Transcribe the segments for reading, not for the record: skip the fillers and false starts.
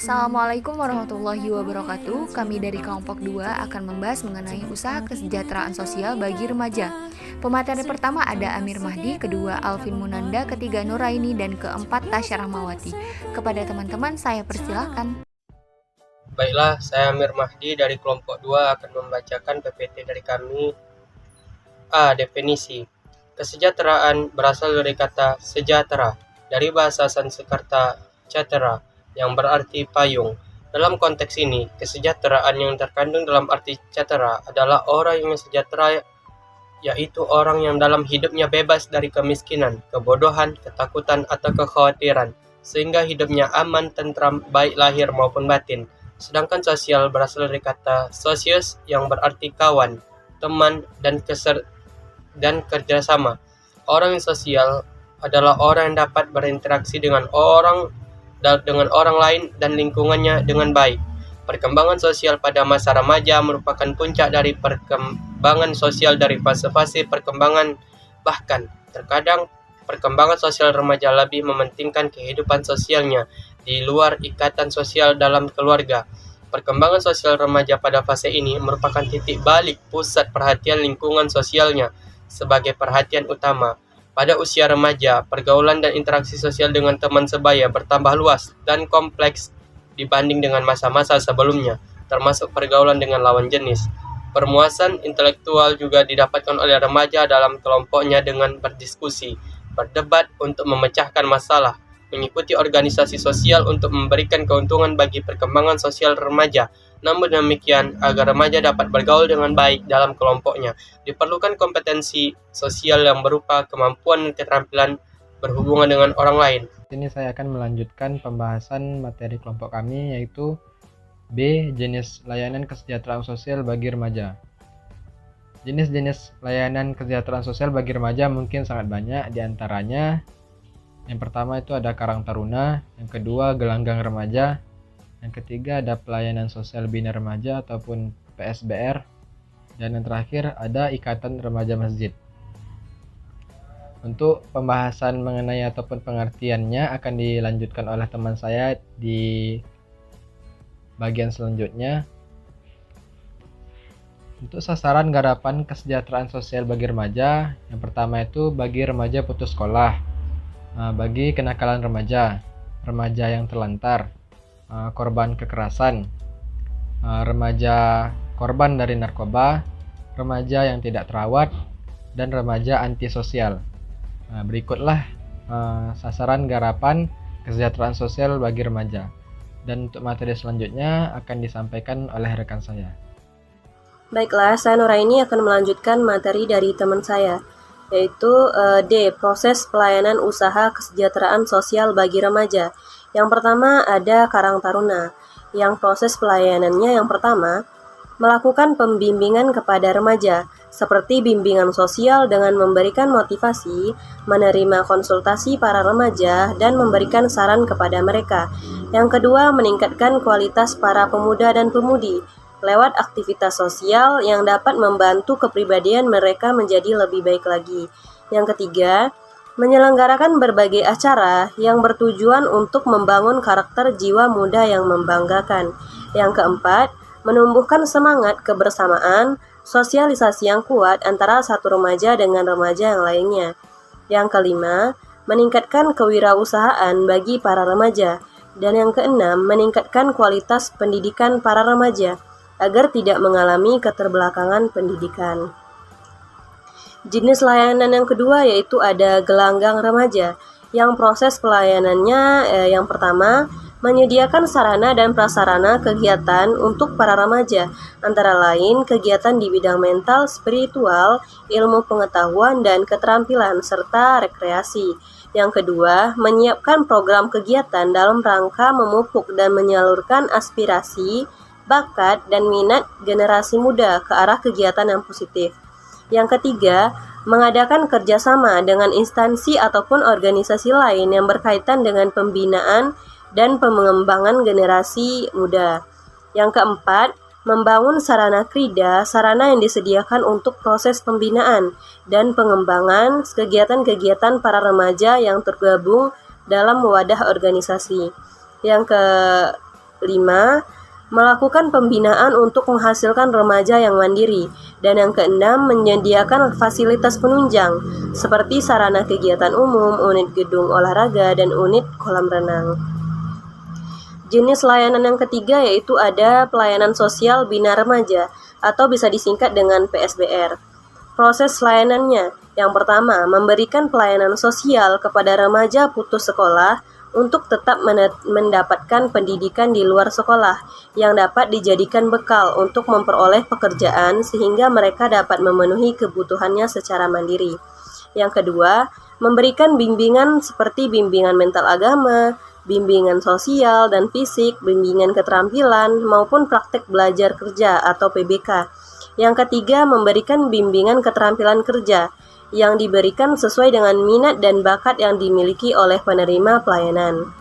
Assalamualaikum warahmatullahi wabarakatuh. Kami dari kelompok 2 akan membahas mengenai usaha kesejahteraan sosial bagi remaja. Pemateri pertama ada Amir Mahdi, kedua Alvin Munanda, ketiga Nuraini, dan keempat Tasya Rahmawati. Kepada teman-teman saya persilahkan. Baiklah, saya Amir Mahdi dari kelompok 2 akan membacakan PPT dari kami. Definisi. Kesejahteraan berasal dari kata sejahtera, dari bahasa Sanskerta cetera, yang berarti payung. Dalam konteks ini, kesejahteraan yang terkandung dalam arti cetera adalah orang yang sejahtera, yaitu orang yang dalam hidupnya bebas dari kemiskinan, kebodohan, ketakutan, atau kekhawatiran, sehingga hidupnya aman, tentram, baik lahir maupun batin. Sedangkan sosial berasal dari kata sosius yang berarti kawan, teman, dan kerjasama. Orang yang sosial adalah orang yang dapat berinteraksi dengan orang lain dan lingkungannya dengan baik. Perkembangan sosial pada masa remaja merupakan puncak dari perkembangan sosial dari fase-fase perkembangan. Bahkan, terkadang perkembangan sosial remaja lebih mementingkan kehidupan sosialnya di luar ikatan sosial dalam keluarga. Perkembangan sosial remaja pada fase ini merupakan titik balik pusat perhatian lingkungan sosialnya sebagai perhatian utama. Pada usia remaja, pergaulan dan interaksi sosial dengan teman sebaya bertambah luas dan kompleks dibanding dengan masa-masa sebelumnya, termasuk pergaulan dengan lawan jenis. Permuasan intelektual juga didapatkan oleh remaja dalam kelompoknya dengan berdiskusi, berdebat untuk memecahkan masalah, mengikuti organisasi sosial untuk memberikan keuntungan bagi perkembangan sosial remaja. Namun demikian, agar remaja dapat bergaul dengan baik dalam kelompoknya, diperlukan kompetensi sosial yang berupa kemampuan dan keterampilan berhubungan dengan orang lain. Ini saya akan melanjutkan pembahasan materi kelompok kami, yaitu B. Jenis layanan kesejahteraan sosial bagi remaja. Jenis-jenis layanan kesejahteraan sosial bagi remaja mungkin sangat banyak, diantaranya yang pertama itu ada Karang Taruna, yang kedua Gelanggang Remaja, yang ketiga ada Pelayanan Sosial Bina Remaja ataupun PSBR, dan yang terakhir ada Ikatan Remaja Masjid. Untuk pembahasan mengenai ataupun pengertiannya akan dilanjutkan oleh teman saya di bagian selanjutnya. Untuk sasaran garapan kesejahteraan sosial bagi remaja, yang pertama itu bagi remaja putus sekolah, bagi kenakalan remaja, remaja yang terlantar, korban kekerasan, remaja korban dari narkoba, remaja yang tidak terawat, dan remaja antisosial. Berikutlah sasaran garapan kesejahteraan sosial bagi remaja. Dan untuk materi selanjutnya akan disampaikan oleh rekan saya. Baiklah, saya Nuraini akan melanjutkan materi dari teman saya, yaitu D. Proses pelayanan usaha kesejahteraan sosial bagi remaja. Yang pertama ada Karang Taruna, yang proses pelayanannya yang pertama, melakukan pembimbingan kepada remaja, seperti bimbingan sosial dengan memberikan motivasi, menerima konsultasi para remaja, dan memberikan saran kepada mereka. Yang kedua, meningkatkan kualitas para pemuda dan pemudi, lewat aktivitas sosial yang dapat membantu kepribadian mereka menjadi lebih baik lagi. Yang ketiga, menyelenggarakan berbagai acara yang bertujuan untuk membangun karakter jiwa muda yang membanggakan. Yang keempat, menumbuhkan semangat kebersamaan, sosialisasi yang kuat antara satu remaja dengan remaja yang lainnya. Yang kelima, meningkatkan kewirausahaan bagi para remaja. Dan yang keenam, meningkatkan kualitas pendidikan para remaja agar tidak mengalami keterbelakangan pendidikan. Jenis layanan yang kedua yaitu ada Gelanggang Remaja, yang proses pelayanannya yang pertama, menyediakan sarana dan prasarana kegiatan untuk para remaja, antara lain kegiatan di bidang mental, spiritual, ilmu pengetahuan, dan keterampilan, serta rekreasi. Yang kedua, menyiapkan program kegiatan dalam rangka memupuk dan menyalurkan aspirasi, bakat, dan minat generasi muda ke arah kegiatan yang positif. Yang ketiga, mengadakan kerjasama dengan instansi ataupun organisasi lain yang berkaitan dengan pembinaan dan pengembangan generasi muda. Yang keempat, membangun sarana krida, sarana yang disediakan untuk proses pembinaan dan pengembangan kegiatan-kegiatan para remaja yang tergabung dalam wadah organisasi. Yang 5. Melakukan pembinaan untuk menghasilkan remaja yang mandiri. Dan yang keenam, menyediakan fasilitas penunjang seperti sarana kegiatan umum, unit gedung olahraga, dan unit kolam renang. Jenis layanan yang ketiga yaitu ada pelayanan sosial bina remaja atau bisa disingkat dengan PSBR. Proses layanannya, yang pertama, memberikan pelayanan sosial kepada remaja putus sekolah untuk tetap mendapatkan pendidikan di luar sekolah yang dapat dijadikan bekal untuk memperoleh pekerjaan sehingga mereka dapat memenuhi kebutuhannya secara mandiri. Yang kedua, memberikan bimbingan seperti bimbingan mental agama, bimbingan sosial dan fisik, bimbingan keterampilan, maupun praktek belajar kerja atau PBK. Yang ketiga, memberikan bimbingan keterampilan kerja yang diberikan sesuai dengan minat dan bakat yang dimiliki oleh penerima pelayanan.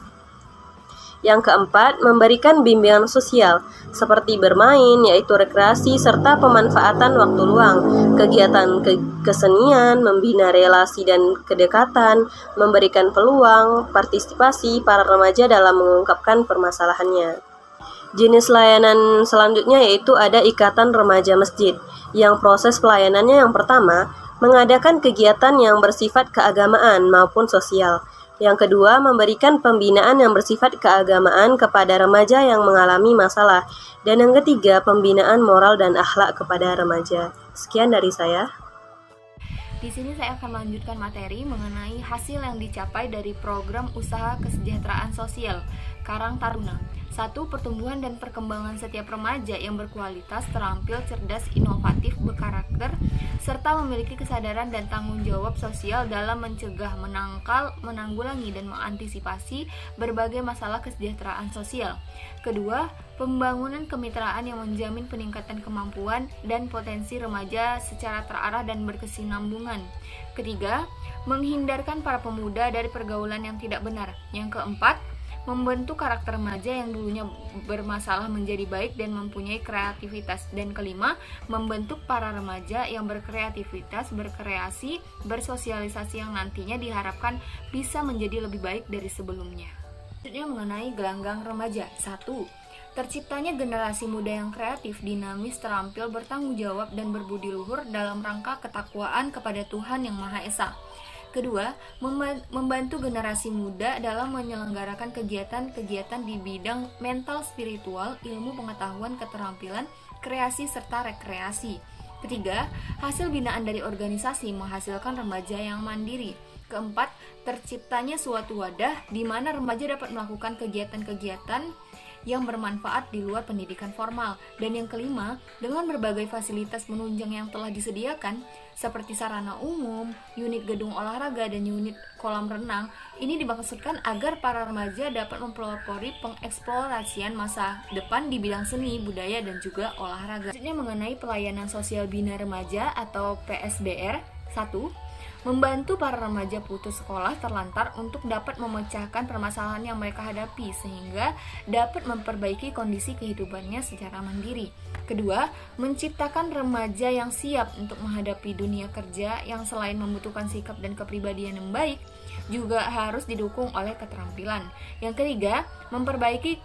Yang keempat, memberikan bimbingan sosial seperti bermain, yaitu rekreasi, serta pemanfaatan waktu luang, kegiatan kesenian, membina relasi dan kedekatan, memberikan peluang partisipasi para remaja dalam mengungkapkan permasalahannya. Jenis layanan selanjutnya yaitu ada Ikatan Remaja Masjid, yang proses pelayanannya yang pertama, mengadakan kegiatan yang bersifat keagamaan maupun sosial. Yang kedua, memberikan pembinaan yang bersifat keagamaan kepada remaja yang mengalami masalah. Dan yang ketiga, pembinaan moral dan akhlak kepada remaja. Sekian dari saya. Di sini saya akan melanjutkan materi mengenai hasil yang dicapai dari program usaha kesejahteraan sosial Karang Taruna. 1. Pertumbuhan dan perkembangan setiap remaja yang berkualitas, terampil, cerdas, inovatif, berkarakter, serta memiliki kesadaran dan tanggung jawab sosial dalam mencegah, menanggulangi, dan mengantisipasi berbagai masalah kesejahteraan sosial. Kedua, pembangunan kemitraan yang menjamin peningkatan kemampuan dan potensi remaja secara terarah dan berkesinambungan. Ketiga, menghindarkan para pemuda dari pergaulan yang tidak benar. Yang keempat, membentuk karakter remaja yang dulunya bermasalah menjadi baik dan mempunyai kreativitas. Dan kelima, membentuk para remaja yang berkreativitas, berkreasi, bersosialisasi yang nantinya diharapkan bisa menjadi lebih baik dari sebelumnya. Selanjutnya mengenai gelanggang remaja. 1. Terciptanya generasi muda yang kreatif, dinamis, terampil, bertanggung jawab, dan berbudi luhur dalam rangka ketakwaan kepada Tuhan Yang Maha Esa. Kedua, membantu generasi muda dalam menyelenggarakan kegiatan-kegiatan di bidang mental, spiritual, ilmu pengetahuan, keterampilan, kreasi, serta rekreasi. Ketiga, hasil binaan dari organisasi menghasilkan remaja yang mandiri. Keempat, terciptanya suatu wadah di mana remaja dapat melakukan kegiatan-kegiatan yang bermanfaat di luar pendidikan formal. Dan yang kelima, dengan berbagai fasilitas penunjang yang telah disediakan seperti sarana umum, unit gedung olahraga, dan unit kolam renang, ini dimaksudkan agar para remaja dapat mempelopori pengeksplorasian masa depan di bidang seni, budaya, dan juga olahraga. Selanjutnya mengenai pelayanan sosial bina remaja atau PSBR. 1. Membantu para remaja putus sekolah terlantar untuk dapat memecahkan permasalahan yang mereka hadapi sehingga dapat memperbaiki kondisi kehidupannya secara mandiri. Kedua, menciptakan remaja yang siap untuk menghadapi dunia kerja yang selain membutuhkan sikap dan kepribadian yang baik, juga harus didukung oleh keterampilan. Yang ketiga, memperbaiki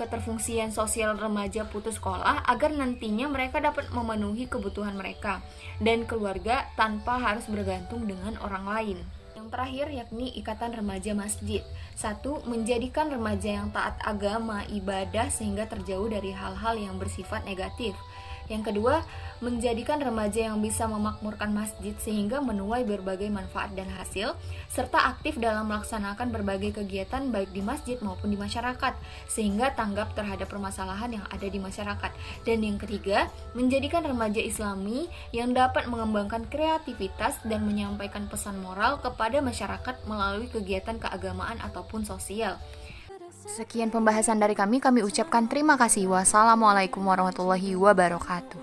keterfungsian sosial remaja putus sekolah agar nantinya mereka dapat memenuhi kebutuhan mereka dan keluarga tanpa harus bergantung dengan orang lain. Yang terakhir yakni Ikatan Remaja Masjid. 1. Menjadikan remaja yang taat agama, ibadah sehingga terjauh dari hal-hal yang bersifat negatif. Yang kedua, menjadikan remaja yang bisa memakmurkan masjid sehingga menuai berbagai manfaat dan hasil, serta aktif dalam melaksanakan berbagai kegiatan baik di masjid maupun di masyarakat, sehingga tanggap terhadap permasalahan yang ada di masyarakat. Dan yang ketiga, menjadikan remaja Islami yang dapat mengembangkan kreativitas dan menyampaikan pesan moral kepada masyarakat melalui kegiatan keagamaan ataupun sosial. Sekian pembahasan dari kami ucapkan terima kasih. Wassalamualaikum warahmatullahi wabarakatuh.